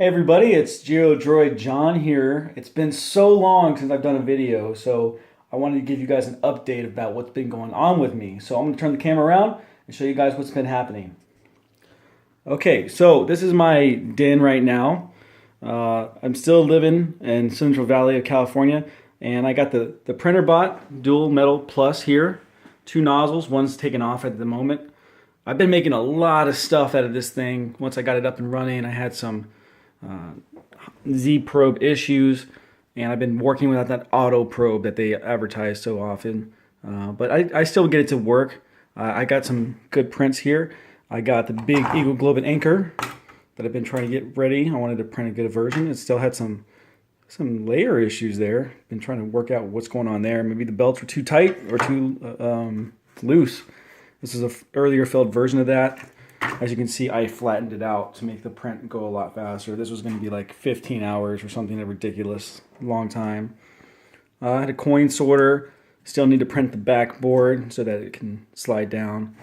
Hey everybody, it's GeoDroid John here. It's been so long since I've done a video, so I wanted to give you guys an update about what's been going on with me. So I'm going to turn the camera around and show you guys what's been happening. Okay, so this is my den right now. I'm still living in Central Valley of California, and I got the Printrbot Dual Metal Plus here. Two nozzles, one's taken off at the moment. I've been making a lot of stuff out of this thing. Once I got it up and running, I had some Z probe issues, and I've been working without that auto probe that they advertise so often, but I still get it to work. I got some good prints here. I got the big Eagle Globe and Anchor that I've been trying to get ready. I wanted to print a good version. It still had some layer issues there. Been trying to work out what's going on there. Maybe the belts were too tight or too loose. This is an earlier filled version of that. As you can see, I flattened it out to make the print go a lot faster. This was going to be like 15 hours or something, a ridiculous long time. I had a coin sorter. Still need to print the backboard so that it can slide down.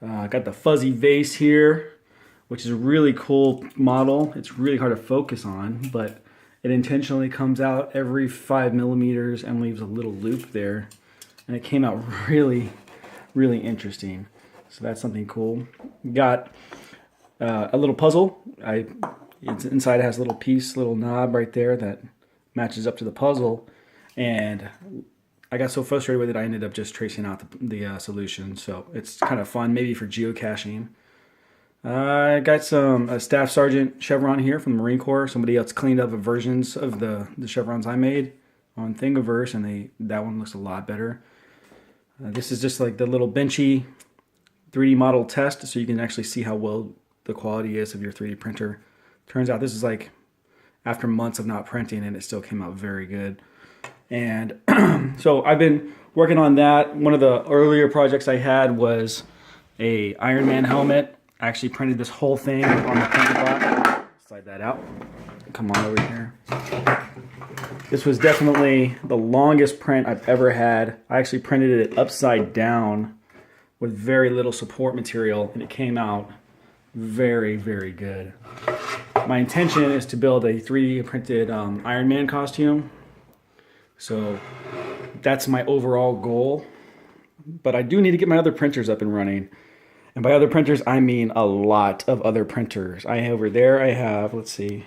I got the fuzzy vase here, which is a really cool model. It's really hard to focus on, but it intentionally comes out every 5 millimeters and leaves a little loop there. And it came out really, really interesting. So that's something cool. Got a little puzzle. It's inside, it has a little piece, little knob right there that matches up to the puzzle. And I got so frustrated with it, I ended up just tracing out the solution. So it's kind of fun, maybe for geocaching. I got a Staff Sergeant chevron here from the Marine Corps. Somebody else cleaned up the versions of the chevrons I made on Thingiverse, and that one looks a lot better. This is just like the little benchy 3D model test, so you can actually see how well the quality is of your 3D printer. Turns out this is like after months of not printing, and it still came out very good. And so I've been working on that. One of the earlier projects I had was a Iron Man helmet. I actually printed this whole thing on the Printrbot. Slide that out. Come on over here. This was definitely the longest print I've ever had. I actually printed it upside down with very little support material, and it came out very, very good. My intention is to build a 3D printed Iron Man costume. So that's my overall goal. But I do need to get my other printers up and running. And by other printers, I mean a lot of other printers. Over there, I have, let's see.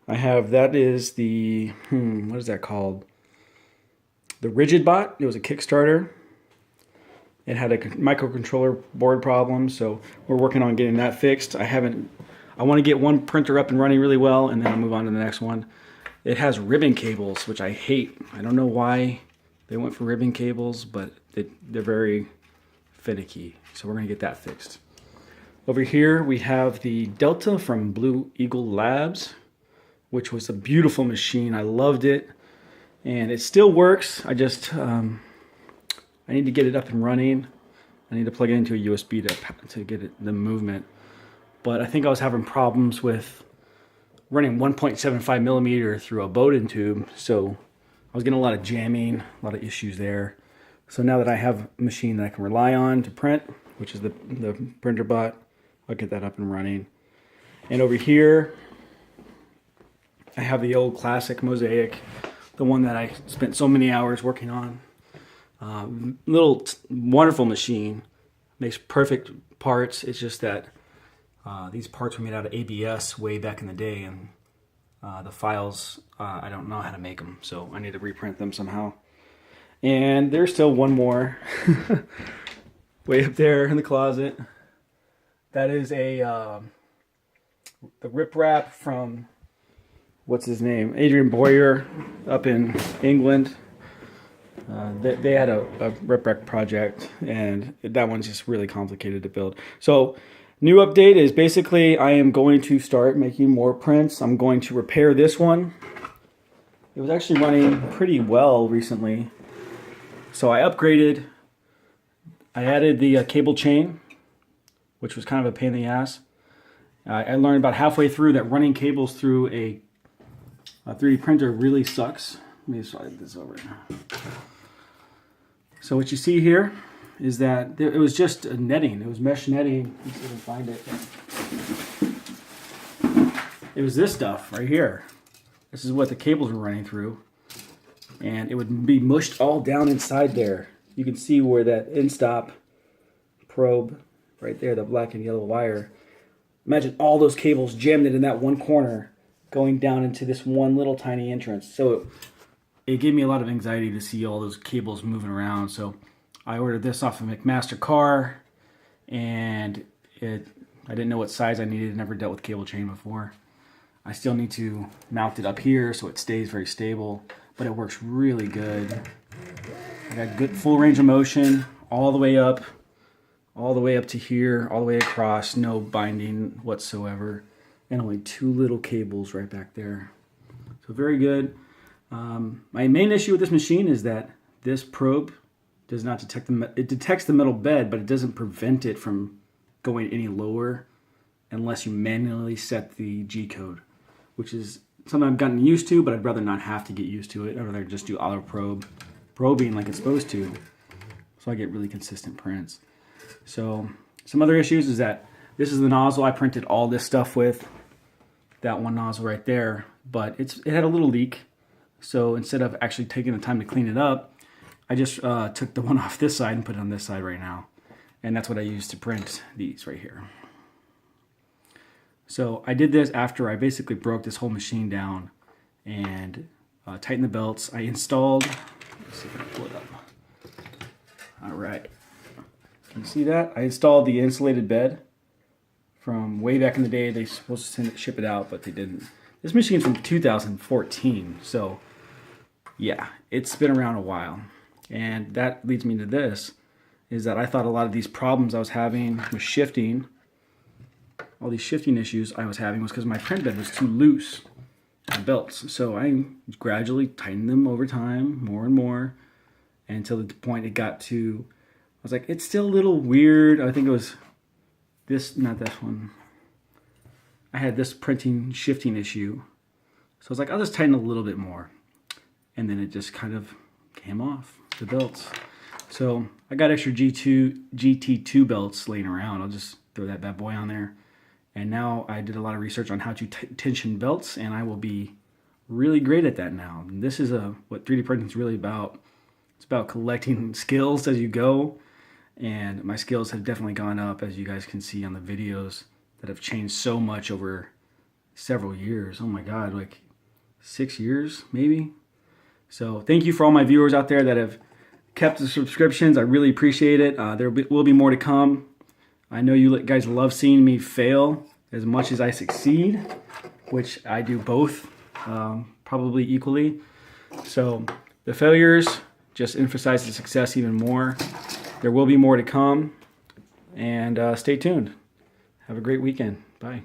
That is the, what is that called? The Rigidbot. It was a Kickstarter. It had a microcontroller board problem, so we're working on getting that fixed. I want to get one printer up and running really well, and then I'll move on to the next one. It has ribbon cables, which I hate. I don't know why they went for ribbon cables, but they're very finicky, so we're going to get that fixed. Over here, we have the Delta from Blue Eagle Labs, which was a beautiful machine. I loved it, and it still works. I need to get it up and running. I need to plug it into a USB to get the movement. But I think I was having problems with running 1.75 millimeter through a Bowden tube, so I was getting a lot of jamming, a lot of issues there. So now that I have a machine that I can rely on to print, which is the Printrbot, I'll get that up and running. And over here, I have the old classic Mosaic, the one that I spent so many hours working on. Little wonderful machine, makes perfect parts. It's just that these parts were made out of ABS way back in the day, and the files, I don't know how to make them, so I need to reprint them somehow. And there's still one more way up there in the closet. That is the Rip Wrap from, what's his name, Adrian Boyer up in England. They had a Rip Wrap project, and that one's just really complicated to build. So new update is basically I am going to start making more prints. I'm going to repair this one. It was actually running pretty well recently. So I upgraded. I added the cable chain, which was kind of a pain in the ass. I learned about halfway through that running cables through a 3D printer really sucks. Let me slide this over. So what you see here is that it was just a netting. It was mesh netting. Let's see if I can find it. it was this stuff right here. This is what the cables were running through. And it would be mushed all down inside there. You can see where that in-stop probe, right there, the black and yellow wire. Imagine all those cables jammed in that one corner, going down into this one little tiny entrance. So it gave me a lot of anxiety to see all those cables moving around. So I ordered this off of McMaster Car, and I didn't know what size I needed. Never dealt with cable chain before. I still need to mount it up here so it stays very stable, but it works really good. I got good full range of motion all the way up to here, all the way across, no binding whatsoever, and only 2 little cables right back there. So very good. My main issue with this machine is that this probe does not detect it detects the metal bed, but it doesn't prevent it from going any lower unless you manually set the G code, which is something I've gotten used to, but I'd rather not have to get used to it. I'd rather just do auto probing like it's supposed to, so I get really consistent prints. So some other issues is that this is the nozzle I printed all this stuff with, that one nozzle right there, but it had a little leak. So instead of actually taking the time to clean it up, I just took the one off this side and put it on this side right now. And that's what I used to print these right here. So I did this after I basically broke this whole machine down and tightened the belts. I installed, let's see if I can pull it up. All right. Can you see that? I installed the insulated bed from way back in the day. They were supposed to ship it out, but they didn't. This machine's from 2014, so yeah, it's been around a while. And that leads me to this, is that I thought a lot of these problems I was having with shifting, all these shifting issues I was having, was because my print bed was too loose, the belts. So I gradually tightened them over time, more and more, until the point it got to, I was like, it's still a little weird. I think it was this, not this one. I had this printing shifting issue. So I was like, I'll just tighten a little bit more. And then it just kind of came off the belts. So I got extra GT2 belts laying around. I'll just throw that bad boy on there. And now I did a lot of research on how to tension belts, and I will be really great at that now. And this is what 3D printing is really about. It's about collecting skills as you go. And my skills have definitely gone up, as you guys can see on the videos that have changed so much over several years. Oh my God, like 6 years maybe? So thank you for all my viewers out there that have kept the subscriptions. I really appreciate it. There will be more to come. I know you guys love seeing me fail as much as I succeed, which I do both probably equally. So the failures just emphasize the success even more. There will be more to come, and stay tuned. Have a great weekend. Bye.